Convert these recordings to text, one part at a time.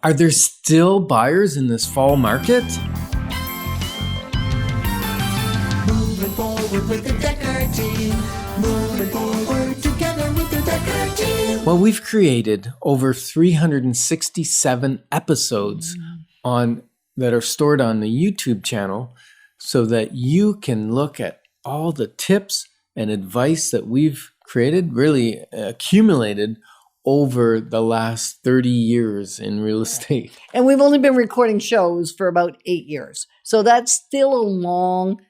Are there still buyers in this fall market? Moving forward with the DekkerTeam. Moving forward together with the DekkerTeam. Well, we've created over 367 episodes that are stored on the YouTube channel so that you can look at all the tips and advice that we've created, really accumulated over the last 30 years in real estate. And we've only been recording shows for about 8 years. So that's still a long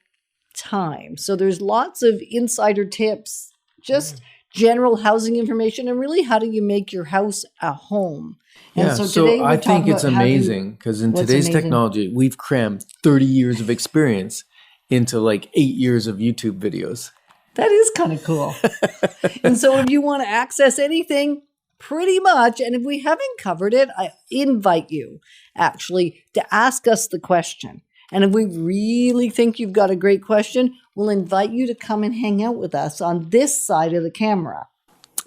time. So there's lots of insider tips, just general housing information, and really how do you make your house a home. And Yeah, so I think it's amazing because in today's technology, we've crammed 30 years of experience into like 8 years of YouTube videos. That is kind of cool. And so if you want to access anything, pretty much, and if we haven't covered it, I invite you actually to ask us the question. And if we really think you've got a great question, we'll invite you to come and hang out with us on this side of the camera.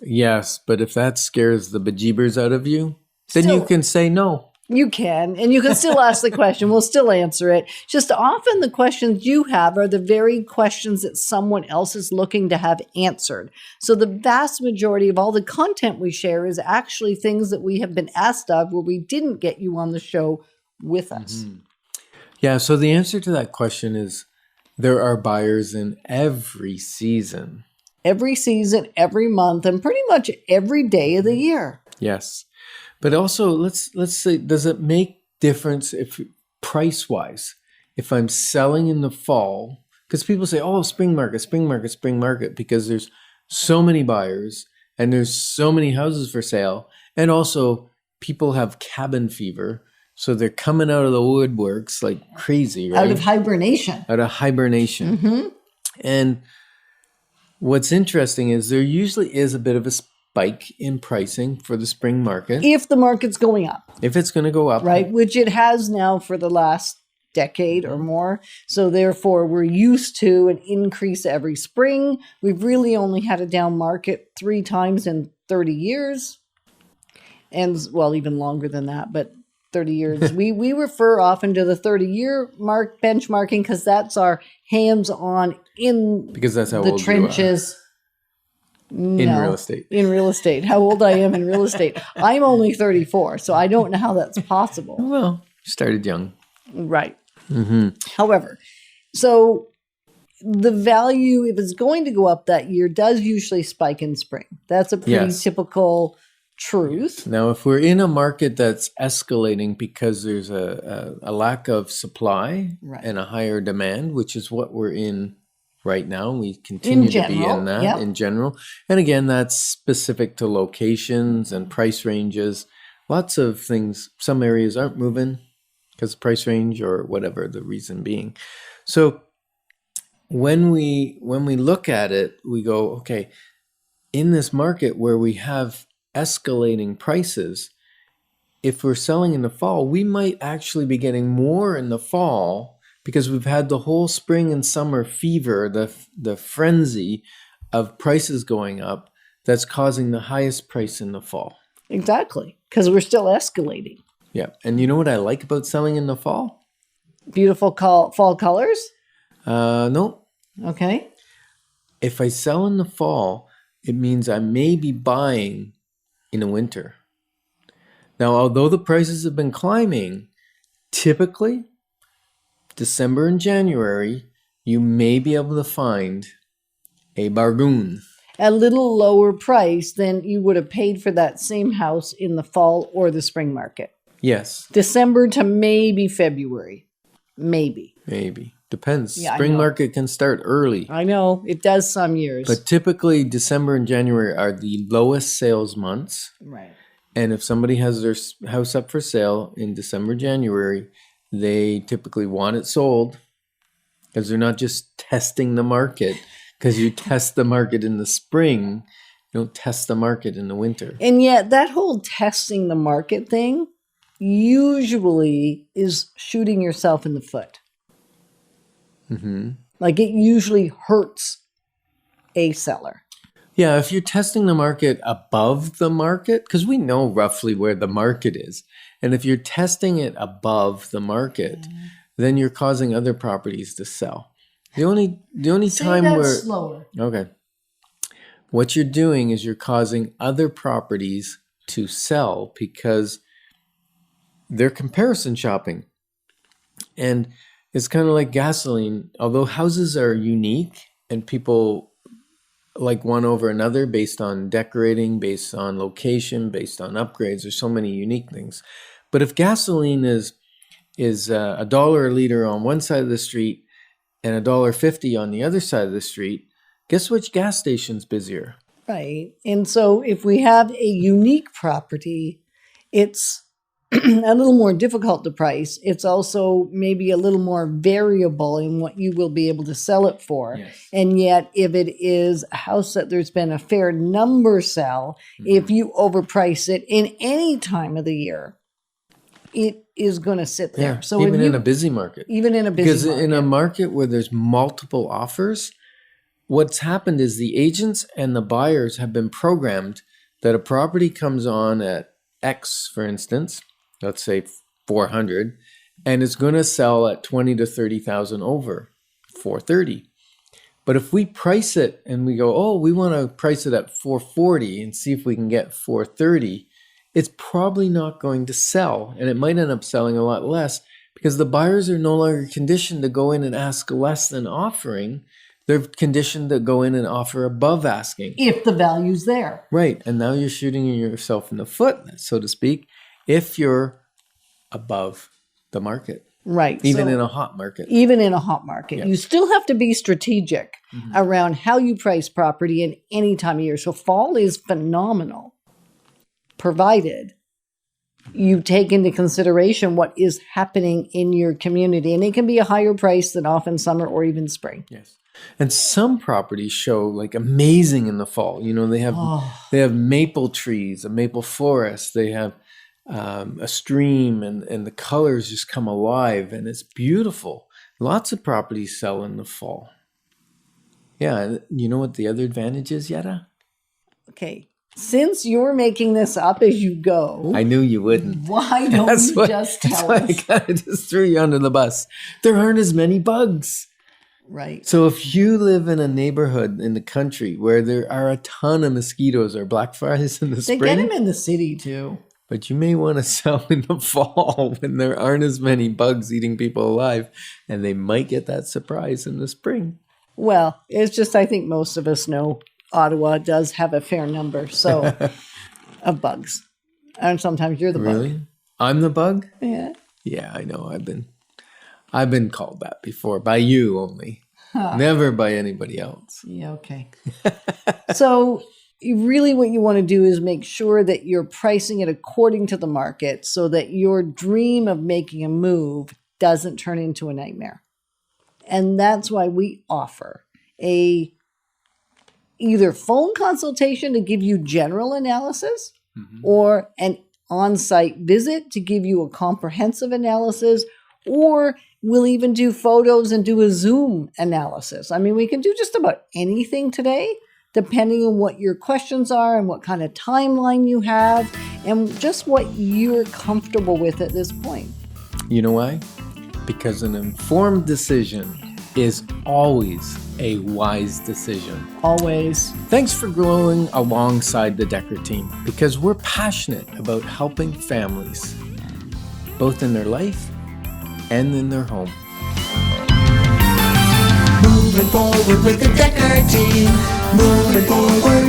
Yes, but if that scares the bejeebers out of you, then you can say no. You can, and you can still ask the question. We'll still answer it. Just often the questions you have are the very questions that someone else is looking to have answered. So the vast majority of all the content we share is actually things that we have been asked of where we didn't get you on the show with us. Mm-hmm. Yeah, so the answer to that question is there are buyers in every season. Every season, every month, and pretty much every day of the year. Yes. But also, let's say, does it make difference if price-wise, if I'm selling in the fall? Because people say, oh, spring market, because there's so many buyers and there's so many houses for sale. And also, people have cabin fever. So they're coming out of the woodworks like crazy, right? Out of hibernation. Mm-hmm. And what's interesting is there usually is a bit of a spike in pricing for the spring market. If the market's going up. If it's going to go up. Right, which it has now for the last decade or more. So therefore, we're used to an increase every spring. We've really only had a down market 3 times in 30 years. And, well, even longer than that, but 30 years. we refer often to the 30-year mark benchmarking because that's our hands-on in because that's how the old trenches. In real estate. In real estate. How old I am in real estate. I'm only 34, so I don't know how that's possible. Well, you started young. Right. Mm-hmm. However, so the value, if it's going to go up that year, does usually spike in spring. That's a pretty typical truth. Now, if we're in a market that's escalating because there's a lack of supply and a higher demand, which is what we're in right now, we continue to be in that in general. And again, that's specific to locations and price ranges. Lots of things. Some areas aren't moving because of price range or whatever the reason being. So when we look at it, we go, okay, in this market where we have escalating prices, if we're selling in the fall, we might actually be getting more in the fall because we've had the whole spring and summer fever, the frenzy of prices going up that's causing the highest price in the fall. Exactly, because we're still escalating. Yeah, and you know what I like about selling in the fall? Beautiful fall colors? No. Okay. If I sell in the fall, it means I may be buying in the winter. Now, although the prices have been climbing, typically December and January, you may be able to find a bargain. A little lower price than you would have paid for that same house in the fall or the spring market. Yes. December to maybe February. Maybe. Depends. Yeah, Spring market can start early. I know. It does some years. But typically December and January are the lowest sales months. Right. And if somebody has their house up for sale in December, January, they typically want it sold because they're not just testing the market, because you test the market in the spring, you don't test the market in the winter. And yet that whole testing the market thing usually is shooting yourself in the foot. Mm-hmm. Like it usually hurts a seller. Yeah, if you're testing the market above the market, because we know roughly where the market is, and if you're testing it above the market, then you're causing other properties to sell. The only time where slower. Okay, what you're doing is you're causing other properties to sell because they're comparison shopping, and it's kind of like gasoline. Although houses are unique and people like one over another based on decorating, based on location, based on upgrades. There's so many unique things. But if gasoline is $1 a liter on one side of the street and $1.50 on the other side of the street, guess which gas station's busier? Right. And so if we have a unique property, it's a little more difficult to price. It's also maybe a little more variable in what you will be able to sell it for. Yes. And yet, if it is a house that there's been a fair number sell, if you overprice it in any time of the year, it is going to sit there. Yeah, So even in a busy market. Even in a busy because market. in a market where there's multiple offers, what's happened is the agents and the buyers have been programmed that a property comes on at X, for instance, let's say 400, and it's going to sell at 20 to 30,000 over 430. But if we price it and we go, oh, we want to price it at 440 and see if we can get 430, it's probably not going to sell, and it might end up selling a lot less because the buyers are no longer conditioned to go in and ask less than offering. They're conditioned to go in and offer above asking. If the value's there. Right. And now you're shooting yourself in the foot, so to speak, if you're above the market. Right. Even So in a hot market. even in a hot market, Yeah. you still have to be strategic around how you price property in any time of year. So fall is phenomenal, provided you take into consideration what is happening in your community. And it can be a higher price than often summer or even spring. Yes. And some properties show like amazing in the fall. You know, they have maple trees, a maple forest. They have a stream, and the colors just come alive, and it's beautiful. Lots of properties sell in the fall. Yeah, and you know what the other advantage is, Yetta? Okay. Since you're making this up as you go, I knew you wouldn't. why don't you just That's tell why us? I kind of just threw you under the bus. There aren't as many bugs. Right. So if you live in a neighborhood in the country where there are a ton of mosquitoes or black flies in the They spring, get them in the city too. but you may want to sell in the fall when there aren't as many bugs eating people alive, and they might get that surprise in the spring. Well, it's just I think most of us know Ottawa does have a fair number of bugs. And sometimes you're the Really? bug. I'm the bug? Yeah. Yeah, I know. I've been called that before, by you only. Never by anybody else. Yeah, okay. So really what you want to do is make sure that you're pricing it according to the market so that your dream of making a move doesn't turn into a nightmare. And that's why we offer a either phone consultation to give you general analysis or an on-site visit to give you a comprehensive analysis, or we'll even do photos and do a Zoom analysis. I mean, we can do just about anything today, depending on what your questions are and what kind of timeline you have and just what you're comfortable with at this point. You know why? Because an informed decision is always a wise decision. Always. Thanks for growing alongside the Decker team, because we're passionate about helping families, both in their life and in their home. Moving forward with the Decker team. Moving forward